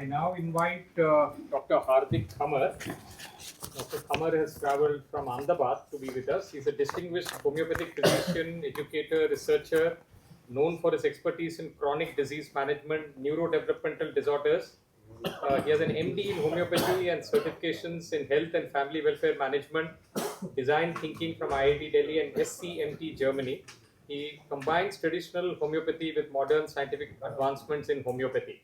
I now invite Dr. Hardik Khamar. Dr. Khamar has traveled from Ahmedabad to be with us. He's a distinguished homeopathic physician, educator, researcher, known for his expertise in chronic disease management, neurodevelopmental disorders. He has an MD in homeopathy and certifications in health and family welfare management, design thinking from IIT Delhi and SCMT Germany. He combines traditional homeopathy with modern scientific advancements in homeopathy.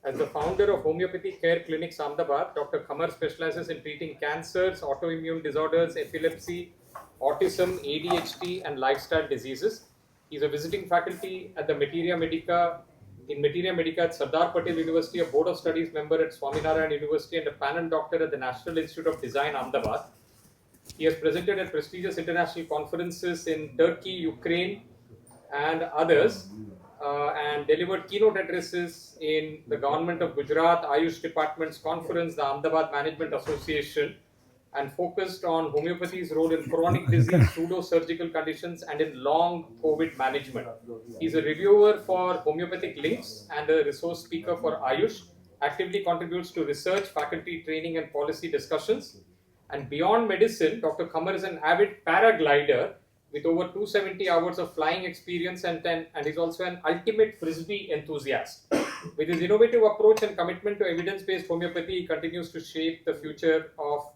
As the founder of Homeopathy Care Clinics Ahmedabad, Dr. Khamar specializes in treating cancers, autoimmune disorders, epilepsy, autism, ADHD, and lifestyle diseases. He's a visiting faculty at the Materia Medica at Sardar Patel University, a Board of Studies member at Swaminarayan University, and a panel doctor at the National Institute of Design, Ahmedabad. He has presented at prestigious international conferences in Turkey, Ukraine, and others, and delivered keynote addresses in the Government of Gujarat Ayush Department's conference, the Ahmedabad Management Association, and focused on homeopathy's role in chronic disease, pseudo-surgical conditions, and in long COVID management. He's a reviewer for Homeopathic Links and a resource speaker for Ayush, actively contributes to research, faculty training, and policy discussions. And beyond medicine, Dr. Khamar is an avid paraglider with over 270 hours of flying experience and is also an ultimate frisbee enthusiast. With his innovative approach and commitment to evidence-based homeopathy, he continues to shape the future of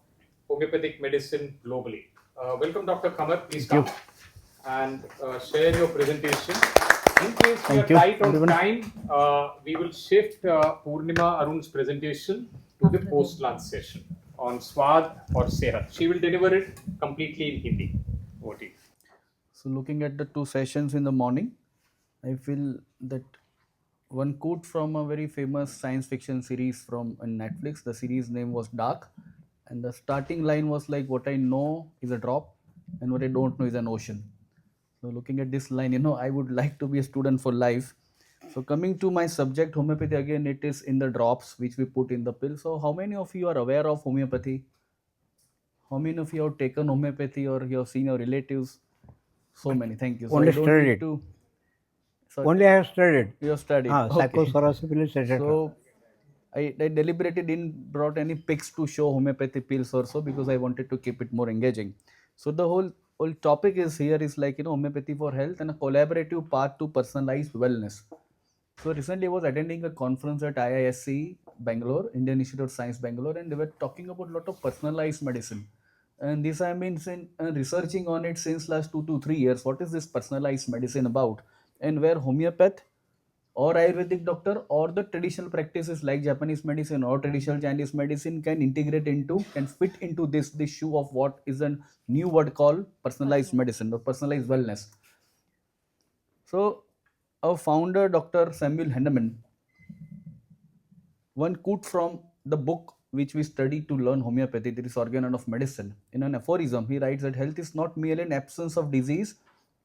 homeopathic medicine globally. Welcome, Dr. Khamar. Please come and share your presentation. In case we are tight on time, we will shift Purnima Arun's presentation to the post-lunch session on Swad or Sehat. She will deliver it completely in Hindi. Over to you. So looking at the two sessions in the morning, I feel that one quote from a very famous science fiction series from Netflix. The series name was Dark, and the starting line was like, "What I know is a drop, and what I don't know is an ocean." So looking at this line, I would like to be a student for life. So coming to my subject, homeopathy, again, it is in the drops which we put in the pill. So how many of you are aware of homeopathy? How many of you have taken homeopathy or you have seen your relatives? So many. Thank you. So Only I don't studied need it. to. So Only I have studied. you have studied. Psychosoracipilus, etc. So I deliberately didn't brought any pics to show homeopathy pills or so because I wanted to keep it more engaging. So the whole topic is here is like homeopathy for health and a collaborative path to personalized wellness. So recently I was attending a conference at IISc Bangalore, Indian Institute of Science Bangalore, and they were talking about a lot of personalized medicine. And this I have been researching on it since last 2 to 3 years. What is this personalized medicine about? And where homeopath or Ayurvedic doctor or the traditional practices like Japanese medicine or traditional Chinese medicine can fit into this shoe of what is a new word called personalized medicine or personalized wellness. So our founder, Dr. Samuel Hahnemann, one quote from the book which we study to learn homeopathy, that is Organon of Medicine. In an aphorism, he writes that health is not merely an absence of disease,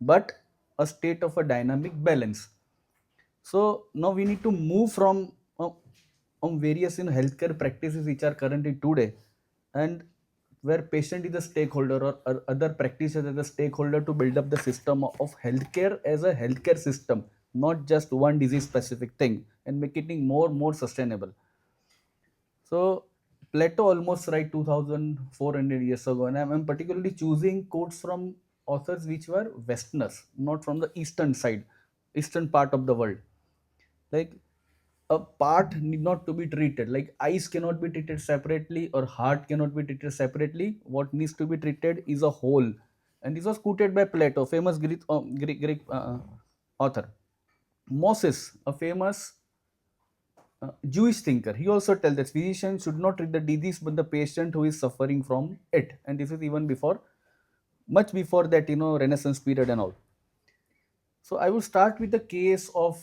but a state of a dynamic balance. So now we need to move from various healthcare practices which are currently today, and where patient is a stakeholder or other practitioners as a stakeholder to build up the system of healthcare as a healthcare system, not just one disease specific thing, and make it more sustainable. So Plato almost right 2,400 years ago, and I'm particularly choosing quotes from authors which were Westerners, not from the eastern part of the world. Like a part need not to be treated. Like eyes cannot be treated separately, or heart cannot be treated separately. What needs to be treated is a whole. And this was quoted by Plato, famous Greek author. Moses, a famous Jewish thinker, he also tells that physicians should not treat the disease but the patient who is suffering from it. And this is even before, much before that, Renaissance period and all. So I will start with the case of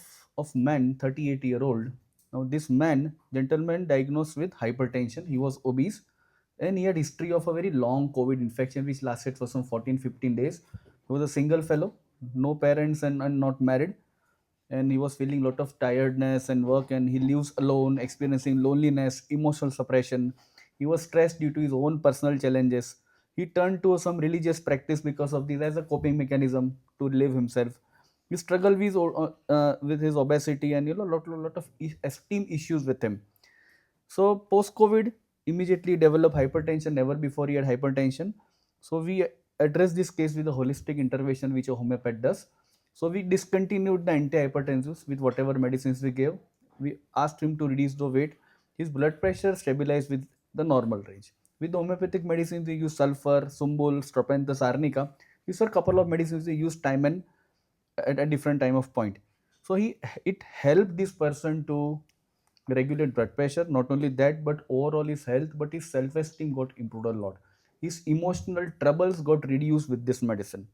man, 38-year-old. Now this gentleman diagnosed with hypertension. He was obese and he had history of a very long COVID infection which lasted for some 14-15 days. He was a single fellow, no parents and not married. And he was feeling a lot of tiredness and work, and he lives alone, experiencing loneliness, emotional suppression. He was stressed due to his own personal challenges. He turned to some religious practice because of this as a coping mechanism to live himself. He struggled with his obesity and lot of esteem issues with him. So post COVID, immediately develop hypertension. Never before he had hypertension. So we address this case with a holistic intervention which a homeopath does. So we discontinued the antihypertensives with whatever medicines we gave. We asked him to reduce the weight. His blood pressure stabilized with the normal range. With the homeopathic medicines, we use sulfur, sumbul, stropanthus, arnica. These are a couple of medicines we use time and at a different time of point. So it helped this person to regulate blood pressure. Not only that, but overall his health, but his self-esteem got improved a lot. His emotional troubles got reduced with this medicine.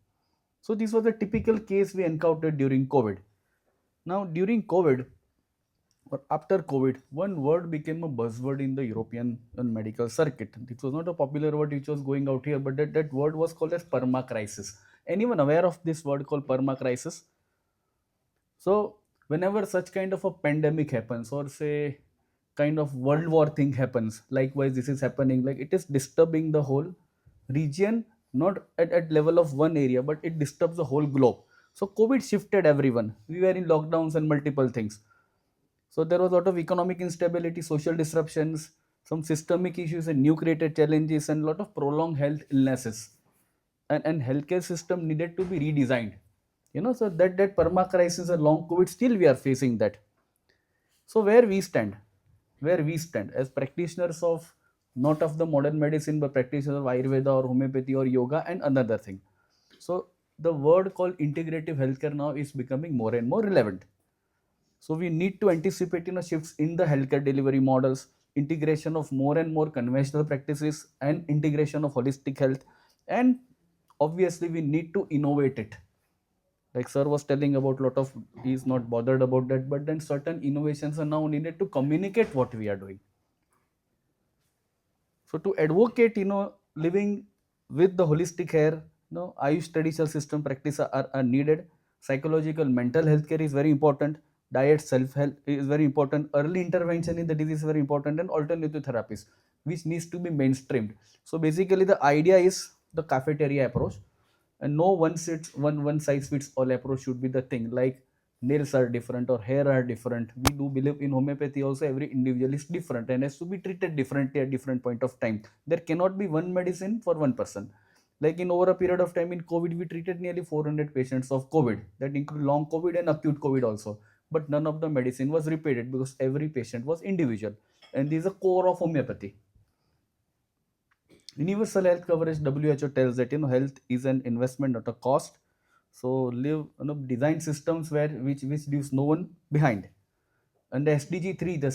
So this was a typical case we encountered during COVID. Now during COVID or after COVID, one word became a buzzword in the European and medical circuit. It was not a popular word which was going out here, but that word was called as perma crisis. Anyone aware of this word called perma crisis? So whenever such kind of a pandemic happens, or say kind of world war thing happens, likewise this is happening, like it is disturbing the whole region, not at level of one area, but it disturbs the whole globe. So COVID shifted everyone. We were in lockdowns and multiple things. So there was a lot of economic instability, social disruptions, some systemic issues and new created challenges, and a lot of prolonged health illnesses. And healthcare system needed to be redesigned. So that perma crisis and long COVID, still we are facing that. So where we stand as practitioners of, not of the modern medicine, but practitioners of Ayurveda or homeopathy or yoga and another thing. So the word called integrative healthcare now is becoming more and more relevant. So we need to anticipate shifts in the healthcare delivery models, integration of more and more conventional practices, and integration of holistic health. And obviously we need to innovate it. Like sir was telling about, lot of, he's not bothered about that, but then certain innovations are now needed to communicate what we are doing. So to advocate, living with the holistic care, Ayush traditional system practice are needed. Psychological, mental health care is very important. Diet, self-help is very important. Early intervention in the disease is very important, and alternative therapies, which needs to be mainstreamed. So basically, the idea is the cafeteria approach, and no one size fits all approach should be the thing. Like nails are different or hair are different, we do believe in homeopathy also every individual is different and has to be treated differently at different point of time. There cannot be one medicine for one person. Like in over a period of time in COVID, we treated nearly 400 patients of COVID, that include long COVID and acute COVID also, but none of the medicine was repeated because every patient was individual, and this is a core of homeopathy. Universal health coverage, WHO tells that health is an investment, not a cost. So live, design systems which leaves no one behind. And the SDG 3, the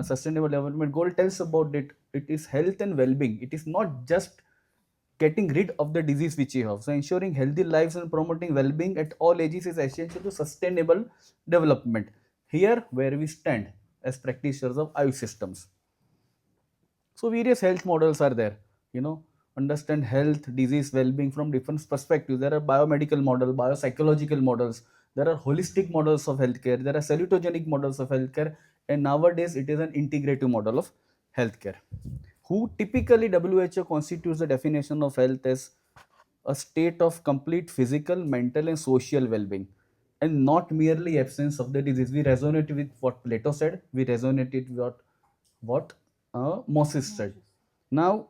sustainable development goal, tells about it. It is health and well-being. It is not just getting rid of the disease which you have. So ensuring healthy lives and promoting well-being at all ages is essential to sustainable development. Here where we stand as practitioners of Ayush systems. So various health models are there. Understand health, disease, well-being from different perspectives. There are biomedical models, biopsychological models. There are holistic models of healthcare. There are salutogenic models of healthcare, and nowadays it is an integrative model of healthcare. Who typically WHO constitutes the definition of health as a state of complete physical, mental, and social well-being, and not merely absence of the disease. We resonate with what Plato said. We resonate with what Moses said. Now,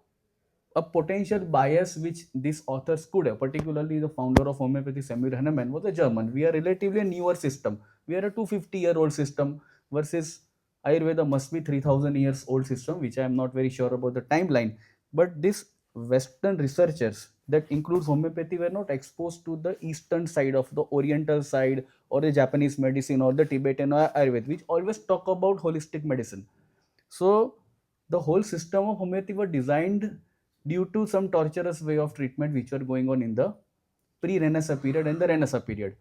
a potential bias which these authors could have, particularly the founder of homeopathy, Samuel Hahnemann, was a German. We are relatively a newer system. We are a 250-year-old system versus Ayurveda must be 3000 years old system, which I am not very sure about the timeline. But these Western researchers, that includes homeopathy, were not exposed to the Eastern side of the Oriental side, or the Japanese medicine, or the Tibetan or Ayurveda, which always talk about holistic medicine. So the whole system of homeopathy were designed due to some torturous way of treatment which were going on in the pre-Renaissance period and the Renaissance period.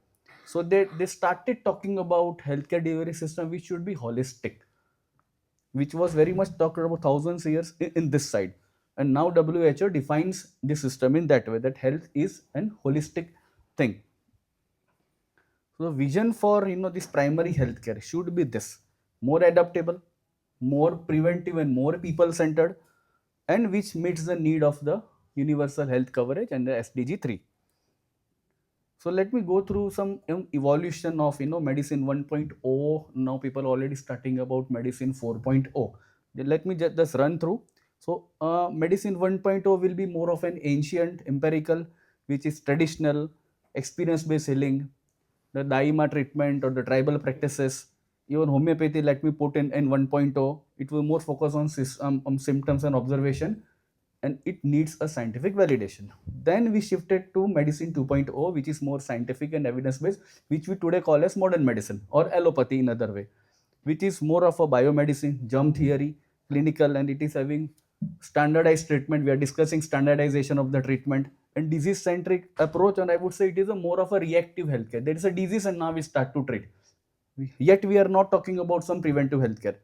So they started talking about healthcare delivery system which should be holistic, which was very much talked about thousands of years in this side. And now WHO defines the system in that way, that health is an holistic thing. So the vision for this primary healthcare should be this: more adaptable, more preventive, and more people centered, and which meets the need of the universal health coverage and the SDG 3. So let me go through some evolution of medicine 1.0. Now people are already starting about medicine 4.0. Let me just run through. So, medicine 1.0 will be more of an ancient, empirical, which is traditional, experience based healing, the Daima treatment or the tribal practices. Even homeopathy, let me put in 1.0, it will more focus on, on symptoms and observation, and it needs a scientific validation. Then we shifted to medicine 2.0, which is more scientific and evidence based, which we today call as modern medicine or allopathy in other way, which is more of a biomedicine, germ theory, clinical, and it is having standardized treatment. We are discussing standardization of the treatment and disease centric approach, and I would say it is a more of a reactive healthcare. There is a disease and now we start to treat. Yet we are not talking about some preventive healthcare.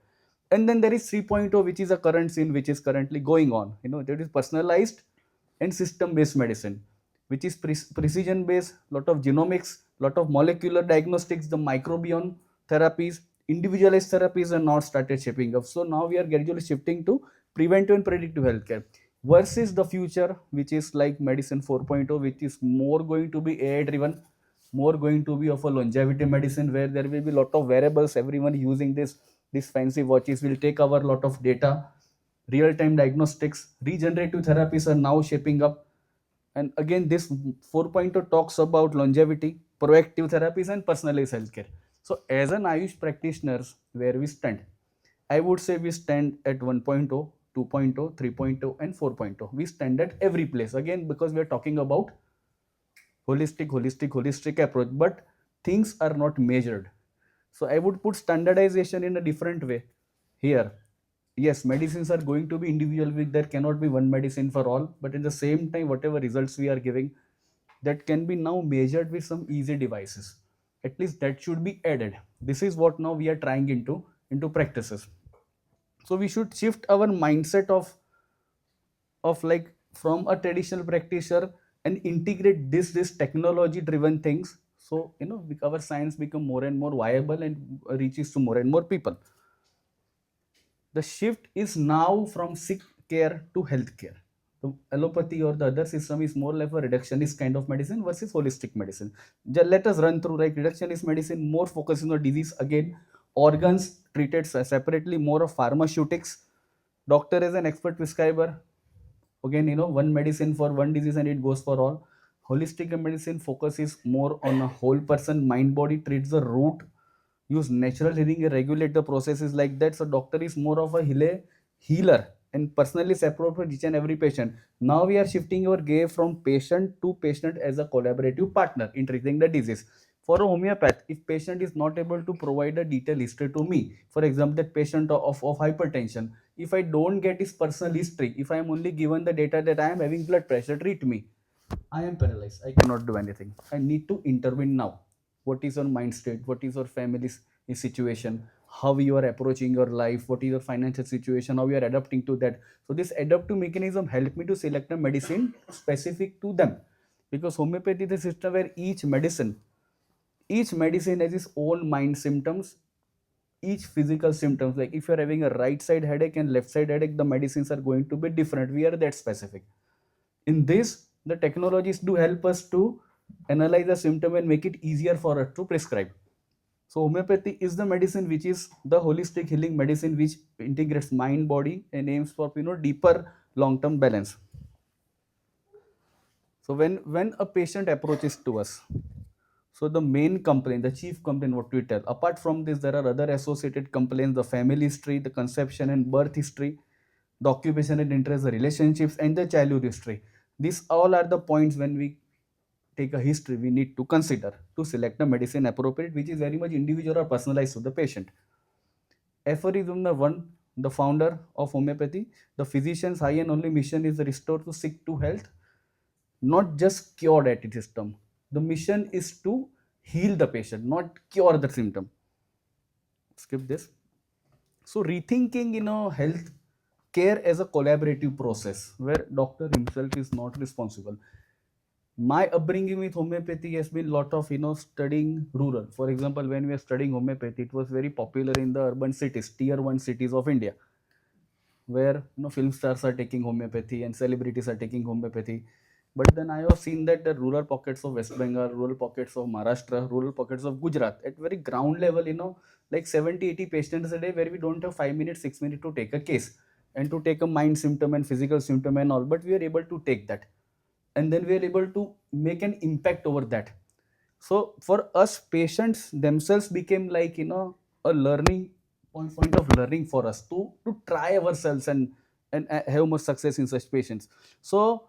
And then there is 3.0, which is a current scene which is currently going on. There is personalized and system based medicine, which is precision based, lot of genomics, lot of molecular diagnostics, the microbiome therapies, individualized therapies are now started shaping up. So now we are gradually shifting to preventive and predictive healthcare versus the future, which is like medicine 4.0, which is more going to be AI driven, more going to be of a longevity medicine, where there will be lot of variables. Everyone using this fancy watches will take our lot of data. Real time diagnostics, regenerative therapies are now shaping up. And again, this 4.0 talks about longevity, proactive therapies, and personalized healthcare. So as an Ayush practitioners, where we stand, I would say we stand at 1.0, 2.0, 3.0, and 4.0. We stand at every place, again because we are talking about holistic approach, but things are not measured. So I would put standardization in a different way here. Yes, medicines are going to be individual, with there cannot be one medicine for all, but at the same time, whatever results we are giving, that can be now measured with some easy devices. At least that should be added. This is what now we are trying into practices. So we should shift our mindset of like from a traditional practitioner and integrate this technology driven things. So our science become more and more viable and reaches to more and more people. The shift is now from sick care to health care. The allopathy or the other system is more like a reductionist kind of medicine versus holistic medicine. Let us run through, like reductionist medicine, more focusing on disease again, organs treated separately, more of pharmaceutics. Doctor is an expert prescriber. Again, one medicine for one disease and it goes for all. Holistic medicine focuses more on a whole person, mind, body, treats the root, use natural healing and regulate the processes like that. So doctor is more of a healer and personally separate for each and every patient. Now we are shifting our gaze from patient to patient as a collaborative partner in treating the disease. For a homeopath, if patient is not able to provide a detailed history to me, for example, that patient of hypertension, if I don't get his personal history, if I am only given the data that I am having blood pressure, treat me, I am paralyzed. I cannot do anything. I need to intervene now. What is your mind state? What is your family's situation? How you are approaching your life? What is your financial situation? How you are adapting to that? So this adaptive mechanism help me to select a medicine specific to them. Because homeopathy is a system where each medicine has its own mind symptoms, each physical symptoms. Like if you're having a right side headache and left side headache, the medicines are going to be different. We are that specific. In this, the technologies do help us to analyze the symptom and make it easier for us to prescribe. So homeopathy is the medicine which is the holistic healing medicine which integrates mind, body, and aims for deeper long-term balance. So when a patient approaches to us, so the main complaint, the chief complaint, what we tell. Apart from this, there are other associated complaints: the family history, the conception and birth history, the occupation and interest, the relationships, and the childhood history. These all are the points when we take a history we need to consider to select a medicine appropriate, which is very much individual or personalized to the patient. Aphorism number one, the founder of homeopathy: the physician's high and only mission is the restore to sick to health, not just cure at its system. The mission is to heal the patient, not cure the symptom. Skip this. So rethinking, health care as a collaborative process where doctor himself is not responsible. My upbringing with homeopathy has been lot of studying rural. For example, when we are studying homeopathy, it was very popular in the urban cities, tier 1 cities of India, where film stars are taking homeopathy and celebrities are taking homeopathy. But then I have seen that the rural pockets of West Bengal, rural pockets of Maharashtra, rural pockets of Gujarat, at very ground level, like 70, 80 patients a day where we don't have 5 minutes, 6 minutes to take a case and to take a mind symptom and physical symptom and all, but we are able to take that, and then we are able to make an impact over that. So for us, patients themselves became like, a learning point of learning for us to try ourselves and have more success in such patients. So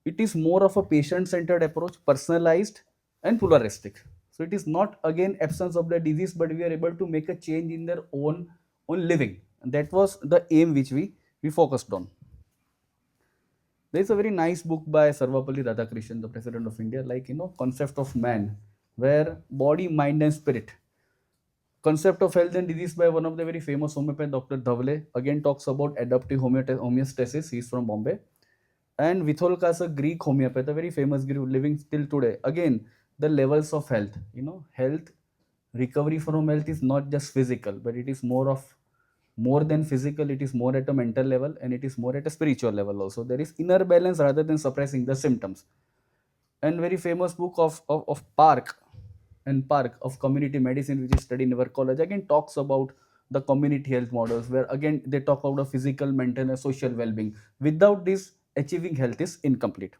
it is more of a patient centered approach, personalized and pluralistic. So it is not again absence of the disease, but we are able to make a change in their own living, and that was the aim which we focused on. There is a very nice book by Sarvapalli Radhakrishnan, the president of India, like, concept of man, where body, mind, and spirit. Concept of health and disease by one of the very famous homeopath, Dr. Dhavle, again talks about adaptive homeostasis. He's from Bombay. And Vitholkas, a Greek homeopath, a very famous Greek living till today. Again, the levels of health. Health, recovery from health is not just physical, but it is more than physical. It is more at a mental level, and it is more at a spiritual level also. There is inner balance rather than suppressing the symptoms. And very famous book of Park and Park of community medicine, which is studied in our college, again talks about the community health models, where again they talk about the physical, mental, and social well-being. Without this, achieving health is incomplete.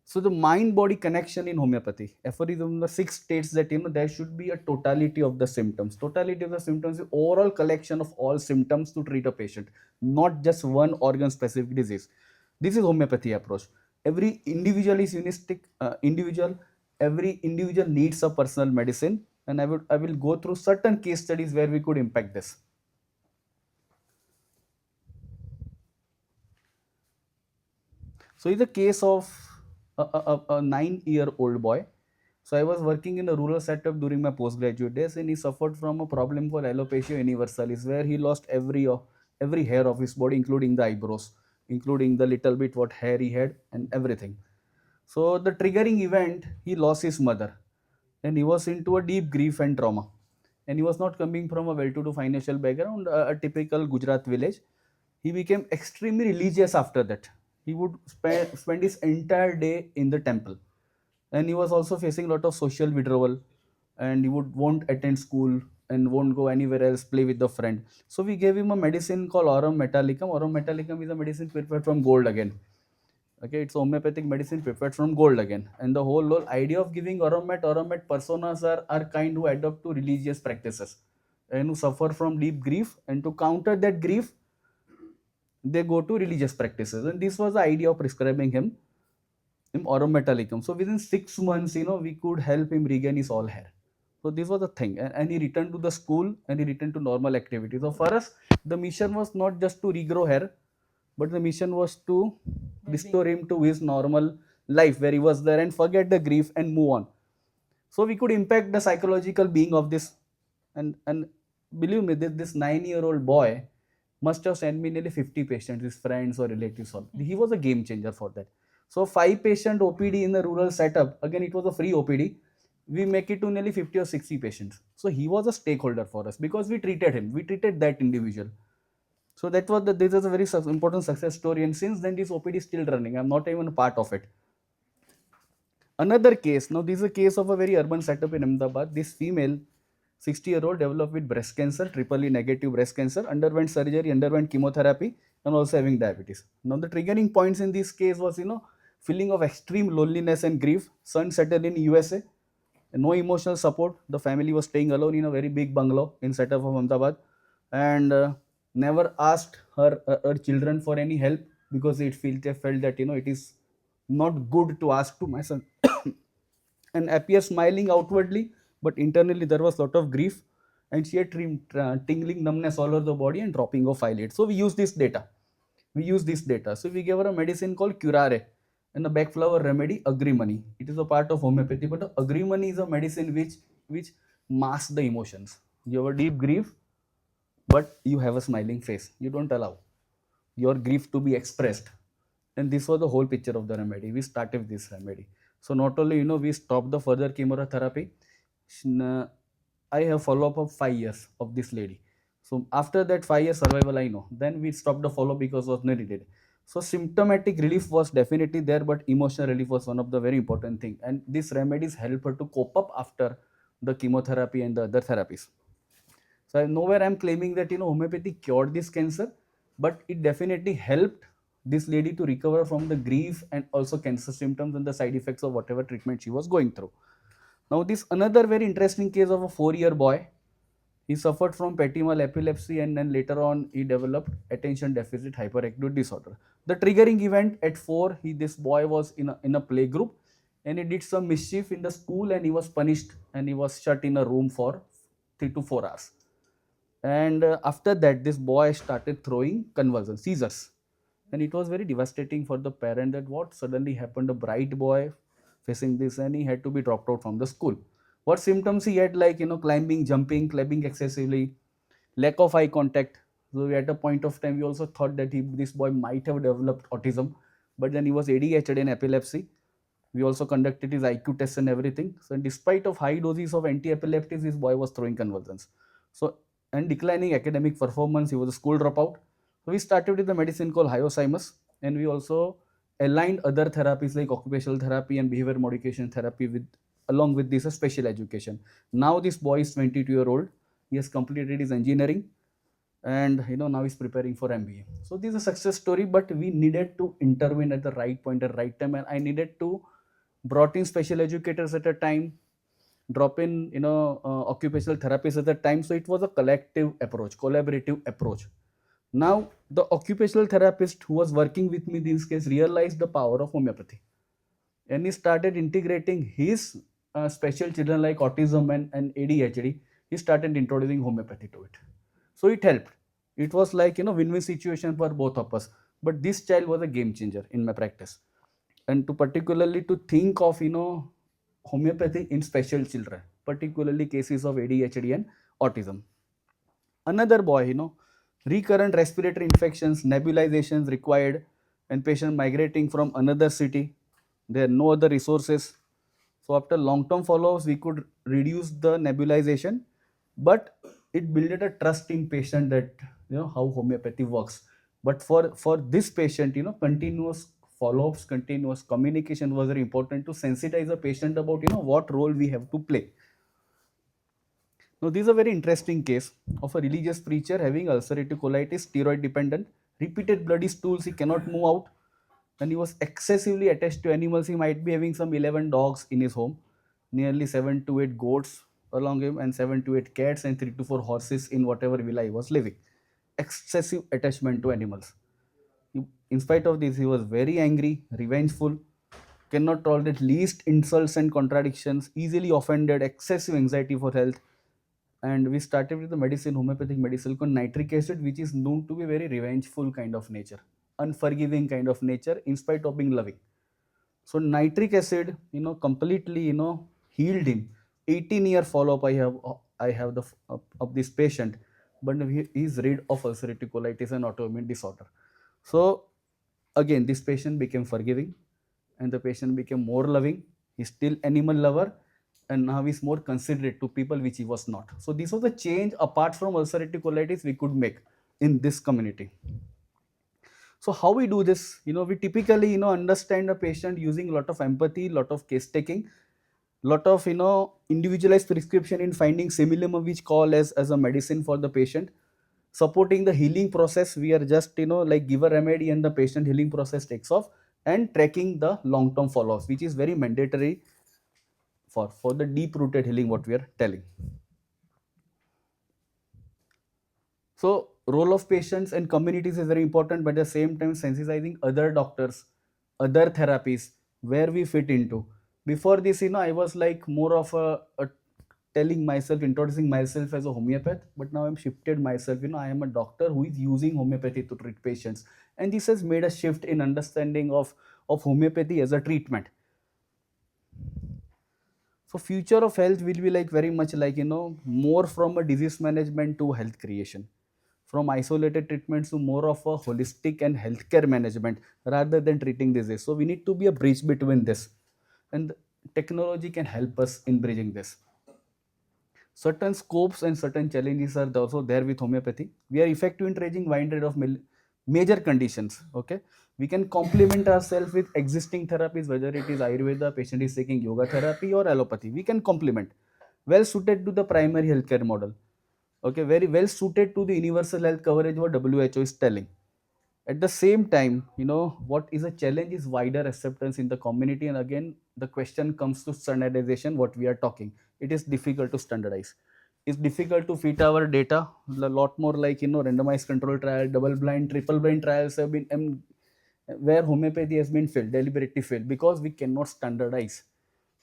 So the mind-body connection in homeopathy, aphorism the six states that there should be a totality of the symptoms. Totality of the symptoms is overall collection of all symptoms to treat a patient, not just one organ-specific disease. This is homeopathy approach. Every individual is unistic, individual. Every individual needs a personal medicine, and I will go through certain case studies where we could impact this. So it's a case of a 9-year-old boy. So I was working in a rural setup during my postgraduate days, and he suffered from a problem called alopecia universalis, where he lost every hair of his body, including the eyebrows, including the little bit what hair he had, and everything. So the triggering event, he lost his mother, and he was into a deep grief and trauma. And he was not coming from a well-to-do financial background, a typical Gujarat village. He became extremely religious after that. He would spend his entire day in the temple, and he was also facing a lot of social withdrawal, and he would won't attend school and won't go anywhere else, play with the friend. So we gave him a medicine called aurum metallicum. Aurum metallicum is a medicine prepared from gold again. Okay, it's homeopathic medicine prepared from gold again. And the whole idea of giving auromet personas are kind who adopt to religious practices and who suffer from deep grief, and to counter that grief they go to religious practices. And this was the idea of prescribing him aurum metallicum. So within 6 months, we could help him regain his all hair. So this was the thing, and he returned to the school, and he returned to normal activity. So for us, the mission was not just to regrow hair, but the mission was to restore him to his normal life where he was there, and forget the grief and move on. So we could impact the psychological being of this. And believe me, this 9-year-old boy must have sent me nearly 50 patients, his friends or relatives. He was a game changer for that. So 5-patient OPD in the rural setup, again it was a free OPD. We make it to nearly 50 or 60 patients. So he was a stakeholder for us because we treated him, we treated that individual. So that was this is a very important success story, and since then this OPD is still running. I'm not even a part of it. Another case, now this is a case of a very urban setup in Ahmedabad. This female, 60-year-old, developed with breast cancer, triple E negative breast cancer, underwent surgery, underwent chemotherapy, and also having diabetes. Now the triggering points in this case was, feeling of extreme loneliness and grief. Son settled in USA, no emotional support. The family was staying alone in a very big bungalow in setup of Ahmedabad, and never asked her children for any help, because they felt that it is not good to ask to my son. And appear smiling outwardly, but internally there was a lot of grief, and she had tingling numbness all over the body and dropping of eyelids. So we use this data. So we gave her a medicine called curare, and a backflower remedy, agrimony. It is a part of homeopathy, but agrimony is a medicine which masks the emotions. You have a deep grief, but you have a smiling face. You don't allow your grief to be expressed. And this was the whole picture of the remedy. We started with this remedy. So not only we stopped the further chemotherapy. I have follow up of 5 years of this lady. So after that 5 years survival, I know. Then we stopped the follow because was not needed. So symptomatic relief was definitely there, but emotional relief was one of the very important thing. And these remedies help her to cope up after the chemotherapy and the other therapies. So nowhere I'm claiming that homeopathy cured this cancer, but it definitely helped this lady to recover from the grief and also cancer symptoms and the side effects of whatever treatment she was going through. Now this another very interesting case of a 4-year boy. He suffered from patimal epilepsy and then later on he developed attention deficit hyperactive disorder. The triggering event at 4, this boy was in a play group and he did some mischief in the school and he was punished and he was shut in a room for 3 to 4 hours. And after that this boy started throwing convulsions, seizures, and it was very devastating for the parent that what suddenly happened, a bright boy facing this, and he had to be dropped out from the school. What symptoms he had, like climbing, jumping, clapping excessively, lack of eye contact. So at a point of time we also thought that this boy might have developed autism, but then he was ADHD and epilepsy. We also conducted his IQ tests and everything. So in despite of high doses of anti-epileptics, this boy was throwing convulsions. So and declining academic performance, he was a school dropout. So we started with the medicine called hyoscyamus, and we also aligned other therapies like occupational therapy and behavior modification therapy with along with this special education. Now this boy is 22-year-old. He has completed his engineering and now he's preparing for MBA. So this is a success story, but we needed to intervene at the right point at the right time, and I needed to brought in special educators at a time, drop in occupational therapists at the time. So it was a collective approach, collaborative approach. Now the occupational therapist who was working with me in this case realized the power of homeopathy, and he started integrating his special children like autism and ADHD. He started introducing homeopathy to it. So it helped. It was like win-win situation for both of us. But this child was a game changer in my practice, and to particularly to think of homeopathy in special children, particularly cases of ADHD and autism. Another boy, recurrent respiratory infections, nebulizations required, and patient migrating from another city. There are no other resources. So after long-term follow-ups, we could reduce the nebulization, but it built a trust in patient that how homeopathy works. But for this patient, continuous follow-ups, continuous communication was very important to sensitize the patient about what role we have to play. Now, this is a very interesting case of a religious preacher having ulcerative colitis, steroid dependent, repeated bloody stools, he cannot move out, and he was excessively attached to animals. He might be having some 11 dogs in his home, nearly 7 to 8 goats along him, and 7 to 8 cats, and 3 to 4 horses in whatever villa he was living. Excessive attachment to animals. In spite of this, he was very angry, revengeful, cannot tolerate least insults and contradictions, easily offended, excessive anxiety for health. And we started with the medicine, homeopathic medicine called nitric acid, which is known to be very revengeful kind of nature, unforgiving kind of nature, in spite of being loving. So nitric acid, completely, healed him. 18-year follow-up I have the of this patient, but he is rid of ulcerative colitis and autoimmune disorder. So again, this patient became forgiving, and the patient became more loving. He's still animal lover, and now he's more considerate to people, which he was not. So this was a change apart from ulcerative colitis we could make in this community. So how we do this? We typically understand a patient using a lot of empathy, lot of case taking, lot of individualized prescription in finding simillimum, which call as a medicine for the patient, supporting the healing process. We are just like give a remedy and the patient healing process takes off, and tracking the long-term follow-ups, which is very mandatory for the deep-rooted healing what we are telling. So role of patients and communities is very important, but at the same time sensitizing other doctors, other therapies where we fit into. Before this, I was like more of a telling myself, introducing myself as a homeopath, but now I'm shifted myself. I am a doctor who is using homeopathy to treat patients, and this has made a shift in understanding of homeopathy as a treatment. So future of health will be like very much like more from a disease management to health creation, from isolated treatments to more of a holistic and healthcare management rather than treating disease. So we need to be a bridge between this, and technology can help us in bridging this. Certain scopes and certain challenges are also there with homeopathy. We are effective in treating wide range of major conditions. Okay, we can complement ourselves with existing therapies, whether it is Ayurveda, patient is taking yoga therapy, or allopathy. We can complement, well suited to the primary healthcare model. Okay, very well suited to the universal health coverage what WHO is telling. At the same time, what is a challenge is wider acceptance in the community, and again the question comes to standardization. What we are talking, it is difficult to standardize. It's difficult to fit our data. A lot more like randomized control trial, double blind, triple blind trials have been where homeopathy has been failed, deliberately failed, because we cannot standardize,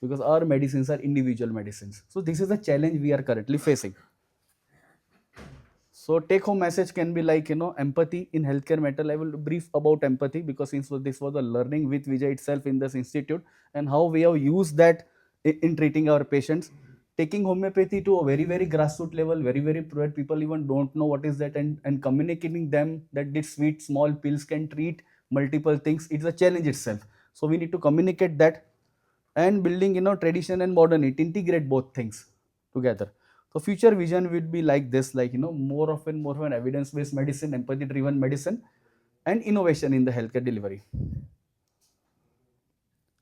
because our medicines are individual medicines. So this is a challenge we are currently facing. So take home message can be like, empathy in healthcare matter. I will brief about empathy, because since this was a learning with Vijay itself in this institute, and how we have used that in treating our patients. Taking homeopathy to a very, very grassroots level, very, very poor people even don't know what is that, and communicating them that these sweet small pills can treat multiple things. It's a challenge itself. So we need to communicate that, and building tradition and modernity, integrate both things together. So future vision would be like this, like more of an evidence based medicine, empathy driven medicine, and innovation in the healthcare delivery.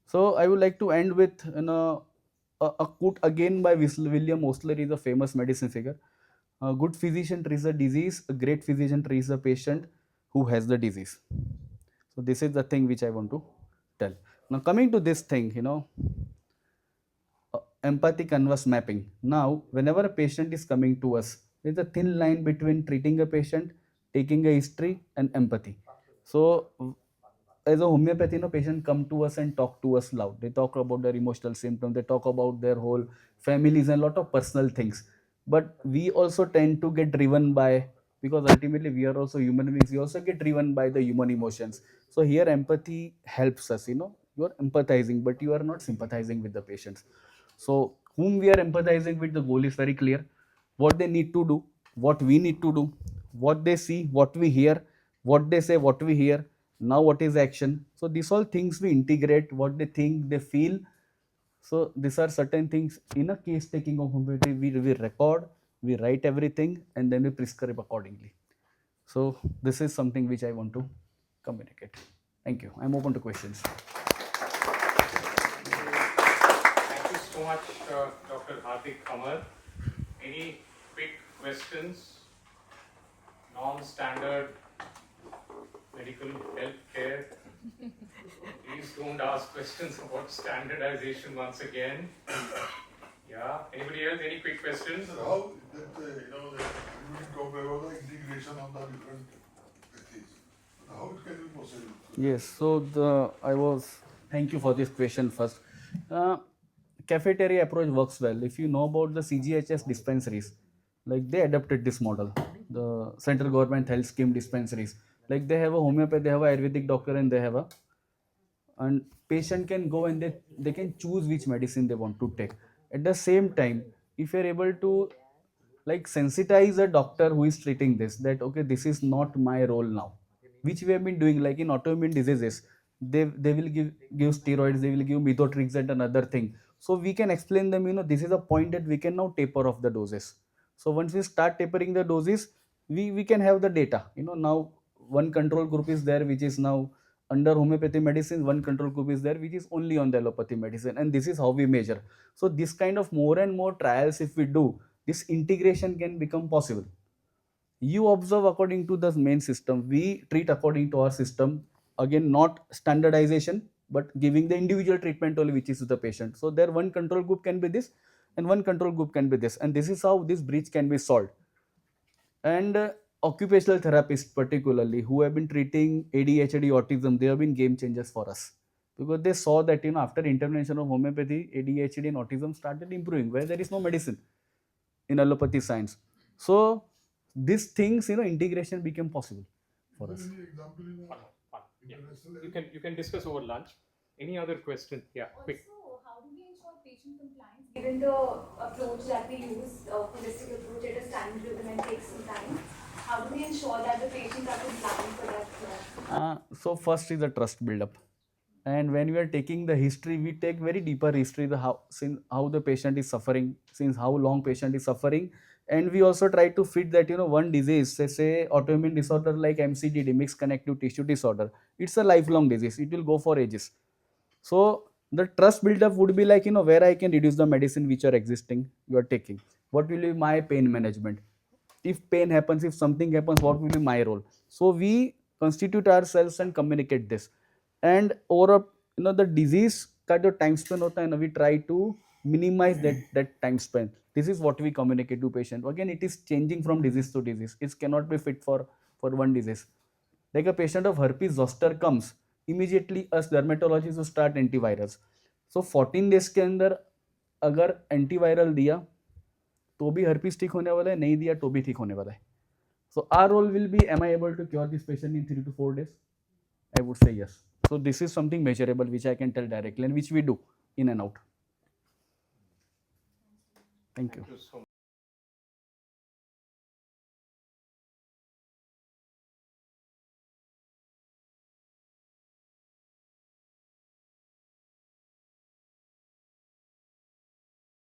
So I would like to end with a quote again by William Osler. Is a famous medicine figure. A good physician treats a disease, a great physician treats a patient who has the disease. So this is the thing which I want to tell. Now coming to this thing, empathy canvas mapping. Now, whenever a patient is coming to us, there's a thin line between treating a patient, taking a history, and empathy. So, as a homeopathy, patient come to us and talk to us loud. They talk about their emotional symptoms. They talk about their whole families and a lot of personal things. But we also tend to get driven by, because ultimately we are also human beings. We also get driven by the human emotions. So here empathy helps us. You are empathizing, but you are not sympathizing with the patients. So whom we are empathizing with, the goal is very clear. What they need to do, what we need to do, what they see, what we hear, what they say, what we hear. Now what is action? So these all things we integrate, what they think, they feel. So these are certain things in a case taking of homeopathy. We record, we write everything, and then we prescribe accordingly. So this is something which I want to communicate. Thank you. I'm open to questions. Thank you so much, Dr. Hardik Khamar. Any quick questions? Non-standard medical health care. Please don't ask questions about standardization once again. Yeah. Anybody else? Any quick questions? Sir, how that you talk about the integration of the different ethics? How it can be possible? Yes. So thank you for this question first. Cafeteria approach works well. If you know about the CGHS dispensaries, like they adopted this model. The central government health scheme dispensaries, like they have a homeopathy, they have a Ayurvedic doctor, and they have a, and patient can go and they can choose which medicine they want to take. At the same time, if you're able to like sensitize a doctor who is treating this, that okay, this is not my role now, which we have been doing, like in autoimmune diseases, they will give steroids, they will give methotrexate and another thing. So we can explain them, this is a point that we can now taper off the doses. So once we start tapering the doses, we can have the data. Now one control group is there which is now under homeopathy medicine, one control group is there which is only on the allopathy medicine, and this is how we measure. So this kind of more and more trials if we do, this integration can become possible. You observe according to the main system, we treat according to our system. Again, not standardization, but giving the individual treatment only which is to the patient. So there one control group can be this, and one control group can be this, and this is how this breach can be solved. And occupational therapists particularly who have been treating ADHD, autism, they have been game changers for us, because they saw that after intervention of homeopathy, ADHD and autism started improving where there is no medicine in allopathy science. So these things, integration became possible for us. Any example in Fun, fun. Yeah. international You can discuss over lunch. Any other question? Yeah, quick. Also, how do we ensure patient compliance given the approach that we use, holistic approach, it is time driven and takes some time? How do we ensure that the patients are compliant for that? So first is the trust build up, and when we are taking the history, we take very deeper history, the how the patient is suffering, since how long patient is suffering. And we also try to fit that one disease, say autoimmune disorder like MCD, mixed connective tissue disorder, it's a lifelong disease, it will go for ages. So The trust build up would be like, where I can reduce the medicine which are existing you are taking. What will be my pain management? If pain happens, if something happens, what will be my role? So we constitute ourselves and communicate this. And over a, the disease का जो time span होता है ना, we try to minimize that time span. This is what we communicate to patient. Again, it is changing from disease to disease. It cannot be fit for one disease. Like a patient of herpes zoster comes, immediately us dermatologists will start antivirals. So 14 days के अंदर अगर antiviral दिया तो भी herpes ठीक होने वाला है, नहीं दिया तो भी ठीक होने वाला है. So our role will be, am I able to cure this patient in 3 to 4 days? I would say yes. So this is something measurable which I can tell directly and which we do in and out. Thank you. Thank you so much.